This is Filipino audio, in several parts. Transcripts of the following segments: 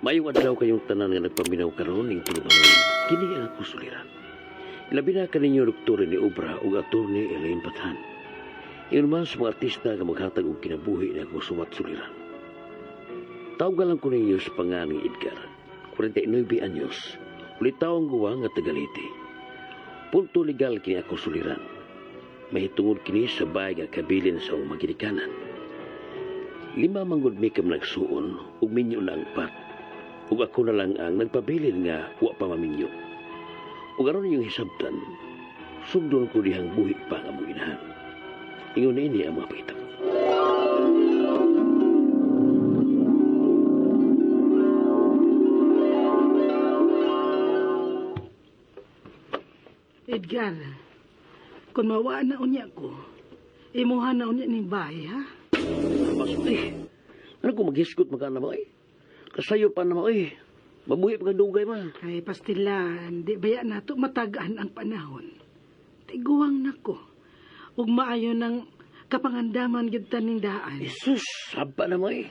Mayong adlaw kayong tanan nga nagpaminaw karon ning tulumanon. Kini ang akong suliran. Ilabi na kaninyo doktor ni Obra ug attorney Elaine Bathan. Iyon man sa mga artista nga maghatag og kinabuhi na akong suwat suliran. Tawag lang ko ninyo sa pangalan ni Edgar, 49 anyos, ulitaw ang guwa nga Tagalite. Punto legal kini akong suliran. Mahitungod kini sa bayag nga kabilin sa umang ginikanan. 5 manggod mi kam nagsuon ug minyo na ang pat. Ug ako na lang ang nagpabilin nga wa pa maminyo. Ug aron ninyong hisabtan, sugdon ko dihang buhi pa nga mong inahan. Ingon na ini ang mga pakita ko. Edgar, kung mawaan na unya ko, imuhan na unya ning bahay, ha? Masulti, ano kung maghiskot magkana mo eh? Kasayo pa naman eh. Mabuhi pa dugay man. Ay, pastilan, di baya na to matagaan ang panahon. Tiguang na ko. Ug maayo ng kapangandaman gyud taning daan. Jesus, saba naman eh.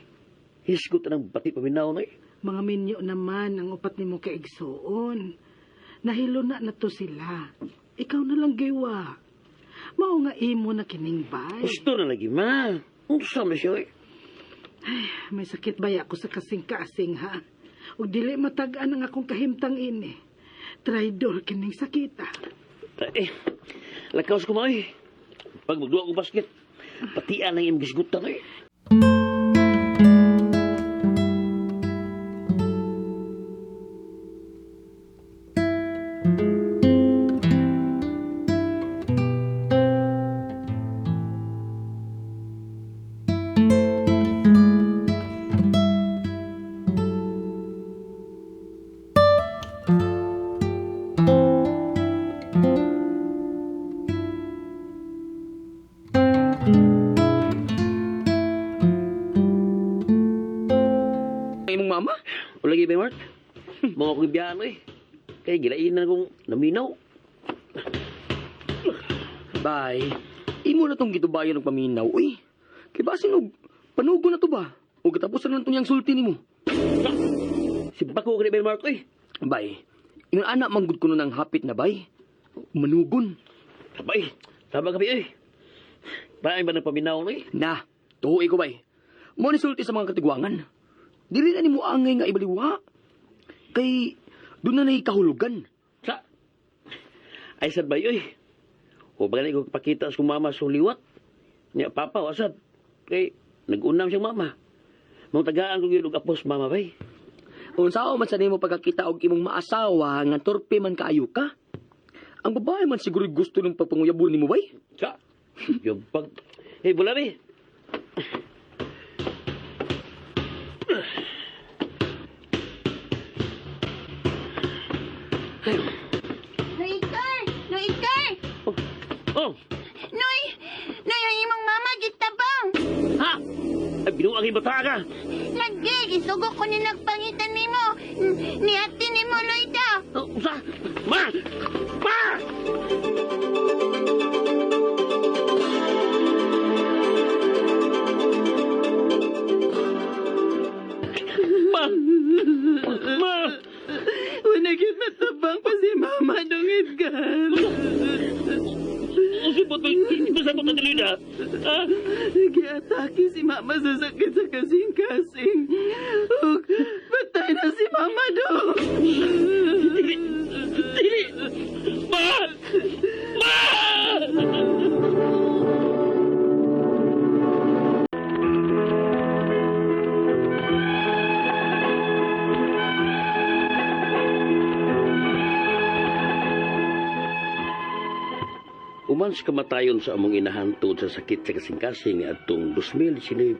Hiskot na ng pati paminaw na eh. Mga minyo naman ang upat nimo kaigsuon. Nahilo na to sila. Ikaw na lang giwa. Mao nga imo na kining bay. Gusto na lagi ma. Ang sama siya eh. Ay, may sakit baya ako sa kasing-kasing, ha? Ug dili matagaan ang akong kahimtang ini. Traidor kining sakita. Eh, lakaws ko mo eh. Pag magduwa ko basket, patian ang iyong gisgutan eh. Imong mama? O lagi ba, Mark? Mga ko ibiyahan eh. Kaya gilain na kong naminaw. Bay, imo na tong gitubayan ng paminaw, uy. Kay basin og panugo na to ba? O katapusan na itong yung sulti ni mo. Simpak ko kani ba, Mark eh. Bay, yung anak manggod ko nun ng hapit na bay. Manugon. Sabay, sabang kami eh. Paano ba ng paminaw na eh? Na, tuhoy ko bay. Mo ni sulti sa mga katigwangan. Dili na ni mo angay nga ibaliwa. Kay, doon na kahulugan. Sa? Ay, sad ba yun eh? O ba ko pakita sa mama sa liwat? Niya, papa, wasad. Kay, nag-unam siyang mama. Mga tagaan ko yung apos mama ba eh? Unsao man sa nimo pagkakita og imong maasawa nga torpe man kaayo ka. Ang babae man siguro gusto ng pagpanguyabon nimo bay. Sa? Yung pag... Eh, bula ba eh? Noy, Edgar! Oh! Oh! Noy! Noy, ang imong mama, gitabang! Ha? Ay, binuang yung bata ka! Lagi, gisugok ko ni nagpangitan nimo. Nihati nimo, Loida! Oh, sa? Ma! Ma! Ma! Ma! Unagit matabang pa si Mama dong Edgar. Usipot ba? Masabot na tuloy na? Ha? Nag-atake si Mama sa sakit sa kasing-kasing. Ug, patay na si Mama dong. Dili! Dili! Ma! Ma! Uman sa kamatayon sa among inahan tungod sa sakit sa kasing-kasing atong 2019.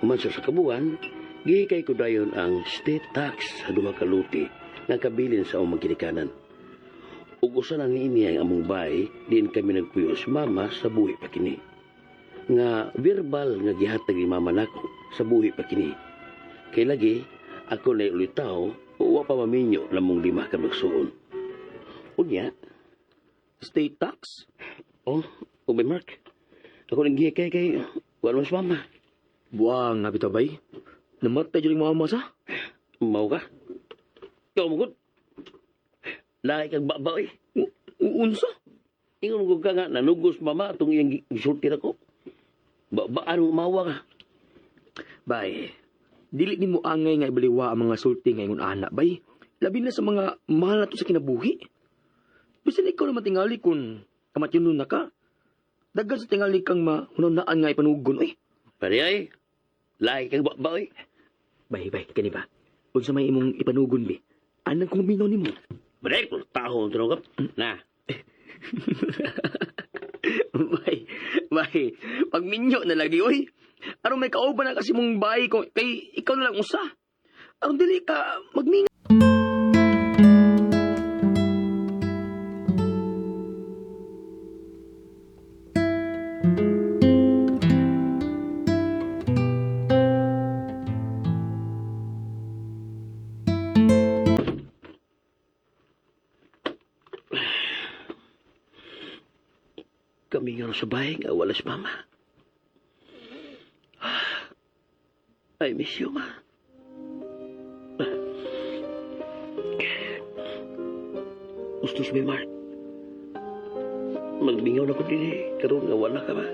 Uman sa kabuan, gihikay ko dayon ang state tax sa duha ka luti nga kabilin sa among ginikanan. Ug usa na niini ang among bahay, diin kami nagpuyo sa mama sa buhi pa kini. Nga verbal nga gihatag ni mama nako sa buhi pa kini. Kay lagi ako na ulitaw o wa pa maminyo lamong 5 ka magsuon. Unya, State tax? oh, Ubay Mark. Ako nang gihikay kay wala mas mama. Buwang nga bitaw bay. Namatay dyan yung mama sa? Mau ka? Ikaw mo lahi kang babaw eh. Unsa? Ingon mo ka nga, nanugos mama itong iyang gisulti na ko. Anong umawa ka? Bay, dili ni mo angay nga ibaliwa ang mga sulti ngayon anak, bay. Labi na sa mga mahal na to sa kinabuhi. Bisan ikaw naman tingali kung kamatyanon na ka. Dagan sa tingali kang mahunanaan nga ipanugon, eh. Pare ay, lahi kang babaw eh. Bay, kani ba? Unsa may imong ipanugon, be? Anang kong minaw ni mo? Balik, taho ang tinugap. Na, Bay, pag minyo na lagi, oy. Aron may kauban na kasi mong bay ko, kay ikaw na lang usa. Aron dili ka magminga. kami nga sa bahay nga wala si mama. I miss you, ma. Ustos mi, Mark. Magbingaw na ko din eh. Karoon nga wala ka ba?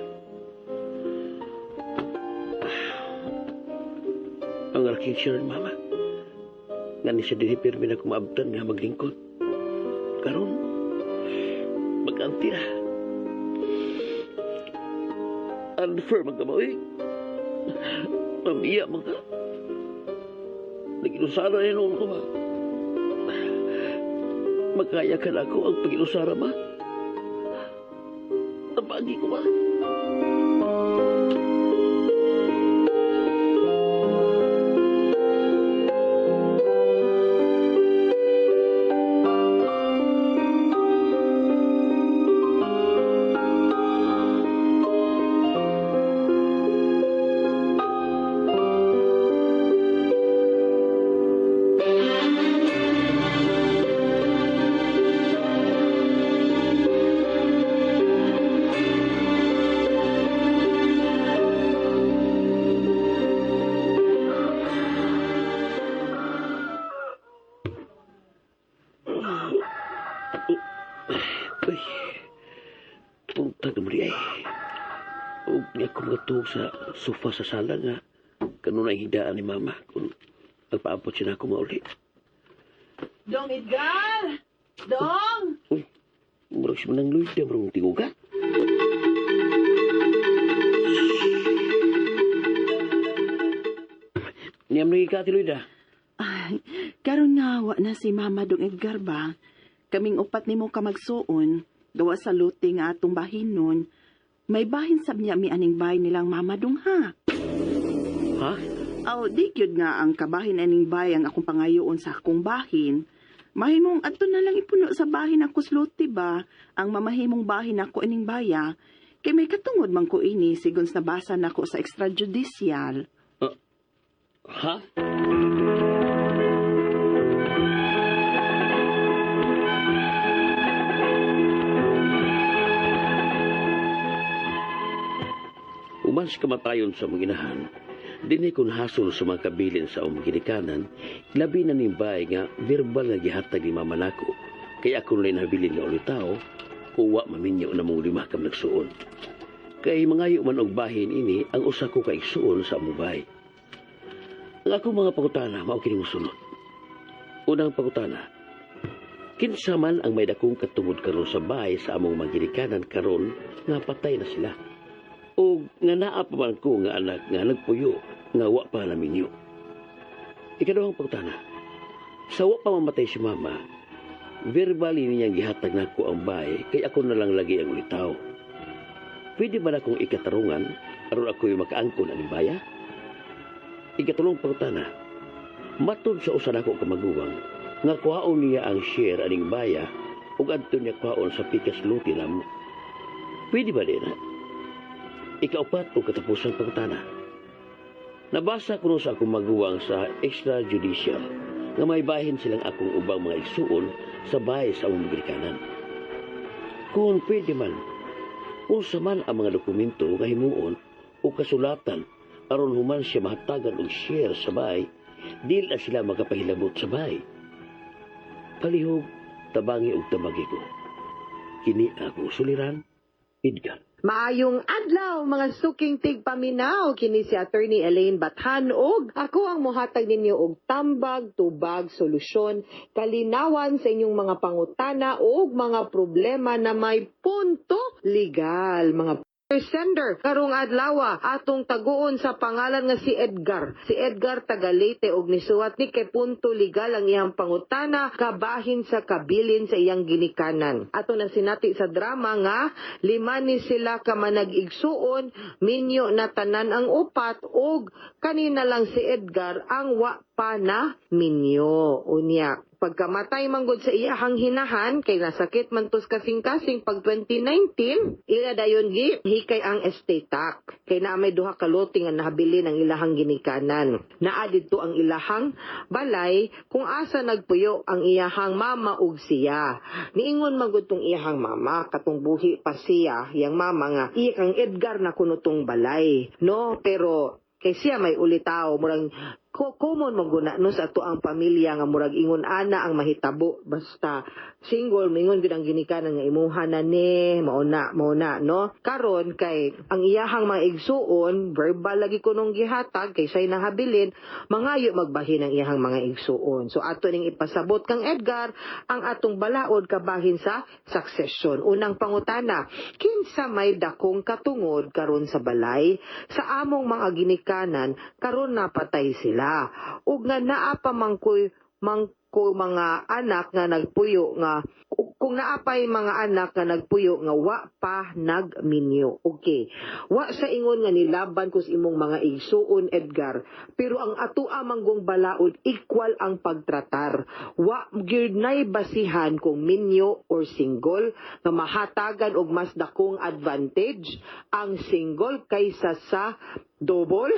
Ang raking siya ng mama. Nga ni siya din pirmi na kumabtan nga maglingkod. Karoon, mag-anti na. Unfair magkamawi. Mamiya mga. Naginusara na noon ko ba? Magkaya ka na ako ang paginusara ba? Napagi ko ba? Uy, punta na muli ay. Huwag niya kumatog sa sofa sa sala nga. Kanunay hidaan ni mama kung magpaabot siya na ako mauli. Dong Edgar! Dong! Uy, murag siya manang luid na marunong tiguga. Niyam na ikati luid ah. Ay, karon nga wa na si Mama Dong Edgar ba? Kaming upat nimo ka magsuon, gawa sa luti nga atong bahinon. May bahin sab niya mi aning bahay nilang Mama Dong ha. Ha? Aw, di gyud nga ang kabahin aning bahay ang akong pangayoon sa akong bahin. Mahimong adto na lang ipuno sa bahin ako sluti ba? Ang mamahimong bahin ako aning baya. Kay may katungod man ko ini sigon nabasa nako sa extrajudicial. Ha? Uman sa kamatayon sa manginahan, dinay kung hasol sa mga kabilin sa among ginikanan, labi na nimbay nga verbal nga gihatag ni mama nako, kaya akong lay nabilin nga ulitaw, uwa maminyo na mong lima kam nagsuon. Kay mangayo man og bahin ini ang usa ko kay suon sa among bahay. Ang akong mga pangutana mao kini mosunod. Unang pangutana, kinsa man ang may dakong katungod karon sa bahay sa among mga ginikanan karon nga patay na sila? O nga naa pa man ko nga anak nga nagpuyo nga wa pa naminyo. Ikaduhang pagtana, sa wa pa mamatay si mama, verbally niyang gihatag nako ang bahay kay ako na lang lagi ang ulitaw. Pwede ba na akong ikatarungan aron ako'y makaangkon aning baya? Ikatulong pagtana, matod sa usa nako ka maguwang nga kuhaon niya ang share aning baya ug adto niya kuhaon sa pikas luti namo. Pwede ba din na? Ikaupat o katapusang pagtana. Nabasa ko sa akong maguwang sa extrajudicial nga may bahin silang akong ubang mga igsuon sa bahay sa among Amerikanan. Kung pwede man, unsa man ang mga dokumento nga himuon o kasulatan aron human siya mahatagan og share sa bahay, Dili na sila makapahilabot sa bahay. Palihog, tabangi og tabagi ko. Kini ako suliran, Edgar. Maayong adlaw mga suking tigpaminaw kini si Attorney Elaine Bathan og ako ang mohatag ninyo og tambag, tubag, solusyon, kalinawan sa inyong mga pangutana og mga problema na may punto legal. Mga sender karong adlaw atong taguon sa pangalan nga si Edgar. Si Edgar taga Leyte og nisuwat ni kay punto legal ang iyang pangutana kabahin sa kabilin sa iyang ginikanan. Ato na sinati sa drama nga lima ni sila ka manag-igsuon, minyo na tanan ang upat og kanina lang si Edgar ang wa pa na minyo. Unya pagkamatay manggod sa iyahang hinahan kay nasakit man tos kasing-kasing pag 2019 ila dayon gi hikay ang estate tax kay naa may duha ka lote nga nahabilin ang ilahang ginikanan. Naa didto ang ilahang balay kung asa nagpuyo ang iyahang mama ug siya. Niingon manggod tong iyahang mama katong buhi pa siya, yang mama nga iya kang Edgar na kuno tong balay. No, pero kay siya may ulitaw murang common maguna no sa ato ang pamilya nga murag ingon ana ang mahitabo basta single mingon gid ang ginikanan nga imuha na ni mauna no karon kay ang iyahang mga igsuon verbal lagi kunong gihatag kay say nahabilin mangayo magbahin ang iyahang mga igsuon. So ato ning ipasabot kang Edgar ang atong balaod kabahin sa succession. Unang pangutana, kinsa may dakong katungod karon sa balay sa among mga ginikanan karon napatay sila ug nga naa pa mangkoy mga anak nga nagpuyo nga kung naapay mga anak nga nagpuyo nga wa pa nagminyo. Okay. Wa sa ingon nga nilaban kus imong mga igsuon Edgar, pero ang atoa manggong balaod equal ang pagtratar. Wa gyud nay basihan kung minyo or single nga mahatagan og mas dakong advantage ang single kaysa sa double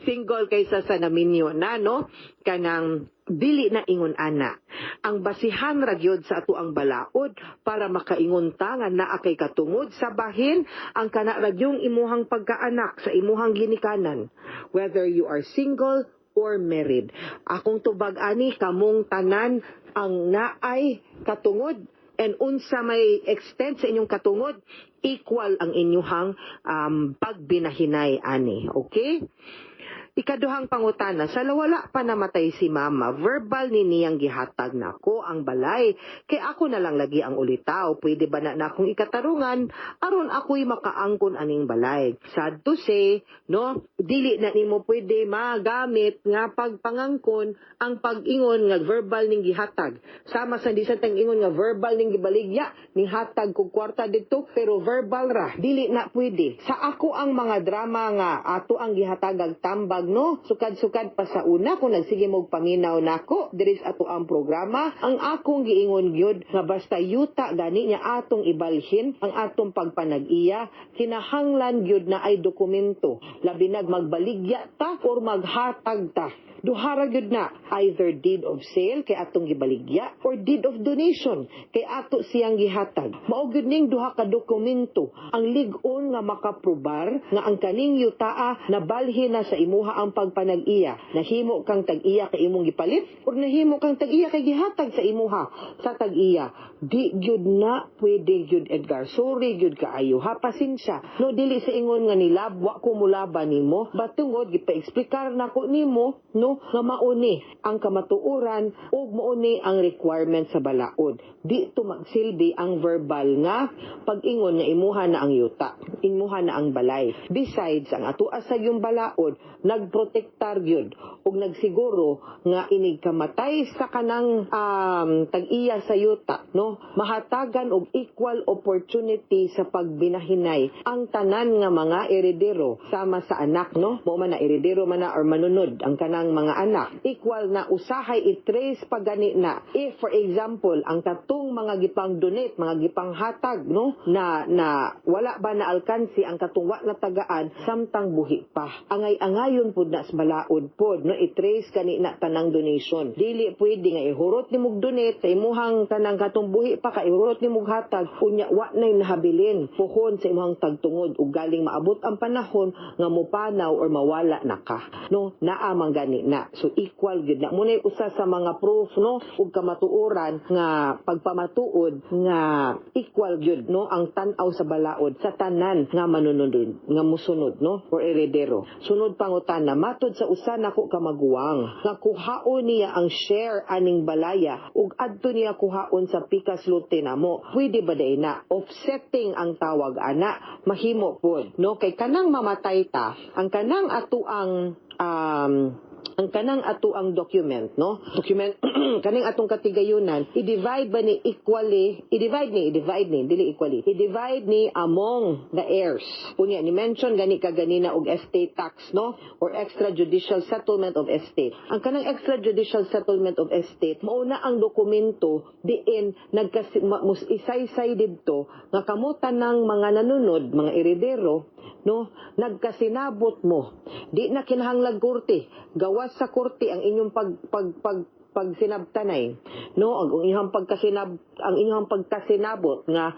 single kaysa sa naminyo na no kanang dili na ingon ana. Ang basihan ra gyud sa ato ang balaod para makaingon ta nga naa kay katungod sa bahin ang kana ra yung imuhang pagkaanak sa imuhang ginikanan whether you are single or married. Akong tubag ani kamong tanan ang naay katungod and unsa may extent sa inyong katungod equal ang inyuhang pagbinahinay ani. Okay? Ikaduhang pangutana, sa wala pa namatay si mama, verbal ni niyang gihatag nako ang balay. Kay ako na lang lagi ang ulitaw, pwede ba na akong ikatarungan, aron ako'y makaangkon aning balay. Sad to say, no, dili na nimo pwede magamit nga pagpangangkon ang pag-ingon nga verbal ning gihatag. Sama sa disan tang ingon nga verbal ning gibaligya, ning hatag kog kwarta dito, pero verbal ra, dili na pwede. Sa ako ang mga drama nga ato ang gihatagag tambag no, sukad-sukad pa sa una kung nagsige mog paminaw nako diris ato ang programa ang akong giingon gyud nga basta yuta gani nya atong ibalhin ang atong pagpanag-iya kinahanglan gyud na ay dokumento labi nag magbaligya ta or maghatag ta. Duhara gyud na either deed of sale kay atong gibaligya or deed of donation kay ato siyang gihatag. Mao gyud ning duha ka dokumento ang lig-on nga makaprobar nga ang kaning yutaa nabalhin na sa imuha ang pagpanag-iya. Nahimo kang tag-iya kay imong gipalit or nahimo kang tag-iya kay gihatag sa imuha sa tag-iya. Di gyud na pwede gyud Edgar. Sorry gyud kaayo. Ha pasensya. No dili sa ingon nga nilabwa ko mulaban nimo. Batungod gipa-explicar nako nimo no nga mauni ang kamatuoran ug mauni ang requirement sa balaod. Di to magsilbi ang verbal nga pag-ingon nga imuha na ang yuta, imuha na ang balay. Besides ang atoa sa yung balaod nagprotektar gyud ug nagsiguro nga inig kamatay sa kanang tag-iya sa yuta no mahatagan og equal opportunity sa pagbinahinay ang tanan nga mga eredero sama sa anak no mo man na eredero man na or manunod ang kanang mga anak equal na usahay i-trace pagani na if for example ang katong mga gipang donate mga gipang hatag no na wala ba na alkansi ang katong wa na tagaan samtang buhi pa angay-angayon pud na sa balaod pod no i-trace kani na tanang donation dili pwede nga ihurot ni mog donate sa imuhang tanang katong buhi pa ka ihurot ni mog hatag unya wa nay nahabilin puhon sa imuhang tagtungod ug galing maabot ang panahon nga mopanaw or mawala na ka no naa man gani na. So equal gyud na. Muna usa sa mga proof no ug kamatuoran nga pagpamatuod nga equal gyud no ang tan-aw sa balaod sa tanan nga manunod nga musunod no or heredero. Sunod pangutana, matod sa usa nako ka maguwang nga kuhaon niya ang share aning balaya ug adto niya kuhaon sa pikas lote namo. Pwede ba day na offsetting ang tawag ana? Mahimo pod no kay kanang mamatay ta ang kanang atuang document no document kaning atong katigayunan i-divide ba ni equally i-divide ni among the heirs unya ni mention gani kaganina og estate tax no or extrajudicial settlement of estate. Ang kanang extrajudicial settlement of estate mao na ang dokumento diin isaysay didto nga kamo tanang mga nanunod mga heredero no nagkasinabot mo di na kinahanglag korte gawas sa korte ang inyong pagsinabtanay no ang inyong pagkasinabot nga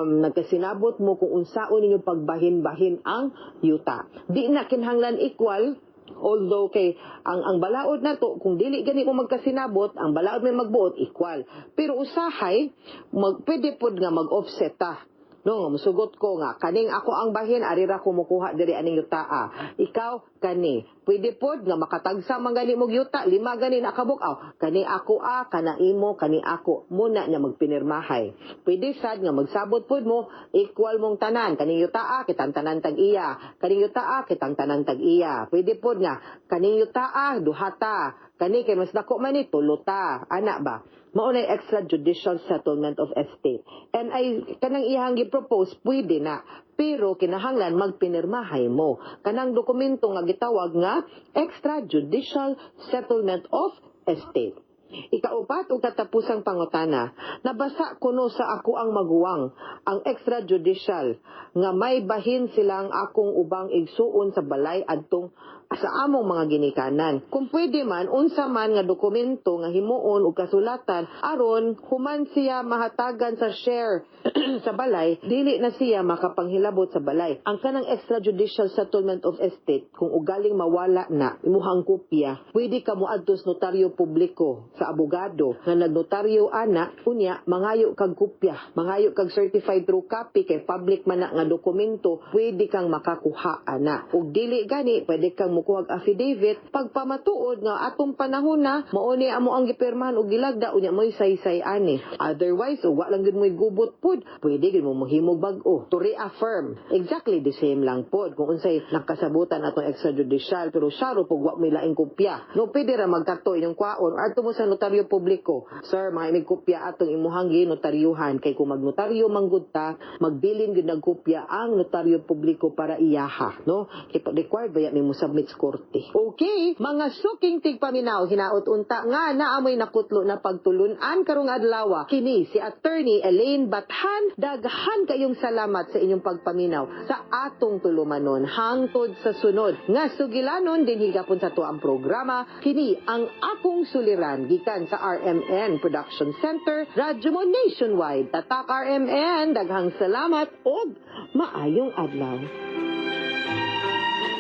nagkasinabot mo kung unsaon ninyo pagbahin-bahin ang yuta di na kinahanglan equal. Although kay ang balaod na to kung dili gani mo magkasinabot ang balaod may magbuot equal pero usahay pwede pod nga mag-offset ta. No, musugot ko nga, kaning ako ang bahin, arira ko mukuha diri aning yutaa. Ikaw, kani. Pwede pod nga makatagsa man gani mong yuta, 5 gani nakabukaw. Kani ako kana imo, kani ako. Muna niya magpinirmahay. Pwede sad nga magsabot pod mo, equal mong tanan. Kaning yutaa, kitang tanan tag-iya. Kaning yutaa, kitang tanan tag-iya. Pwede pod nga, kaning yutaa, duhata. Kani kay mas dako man ni tuluta. Ana ba? Mao na extrajudicial settlement of estate. And kanang iyang gi-propose pwede na. Pero kinahanglan magpinirmahay mo. Kanang dokumento nga gitawag nga extrajudicial settlement of estate. Ikaupat o katapusang pangutana, nabasa kuno sa ako ang maguwang, ang extrajudicial, nga may bahin silang akong ubang igsuon sa balay adtong sa among mga ginikanan. Kung pwede man, unsa man nga dokumento nga himuon o kasulatan, aron human siya mahatagan sa share sa balay, dili na siya makapanghilabot sa balay. Ang kanang extrajudicial settlement of estate, kung ugaling mawala na, imuhang kopya, pwede ka moadtos notaryo publiko sa abogado nga nagnotaryo ana, unya, mangayo kag kopya, mangayo kag certified true copy, kay public man na nga dokumento, pwede kang makakuha ana. Ug dili gani, pwede kang mukuhag affidavit pagpamatuod nga atong panahon na mauni amo ang gipirmahan og gilagda unya moy saysay ani. Otherwise wa lang gid moy gubot pod, pwede gid mo mohimog bag-o to reaffirm. Exactly the same lang pod kung unsay nakasabutan atong extrajudicial pero syaro pug wa may laing kopya. No pwede ra magkato inyong kwaon adto mo sa notaryo publiko. Sir, mga imig kopya atong imuhang ginotaryuhan kay kung magnotaryo manggud ta, magbilin gid ng kopya ang notaryo publiko para iyaha, no? Kay required ba mi mo submit korte. Okay, mga suking tigpaminaw, hinaot unta nga naamoy nakutlo na pagtulunan karong adlaw. Kini si Attorney Elaine Bathan. Daghan kayong salamat sa inyong pagpaminaw sa atong tulumanon hangtod sa sunod. Nga sugilanon din higapon sa to ang programa. Kini ang akong suliran gikan sa RMN Production Center, Radyo mo Nationwide. Tatak RMN, daghang salamat og maayong adlaw.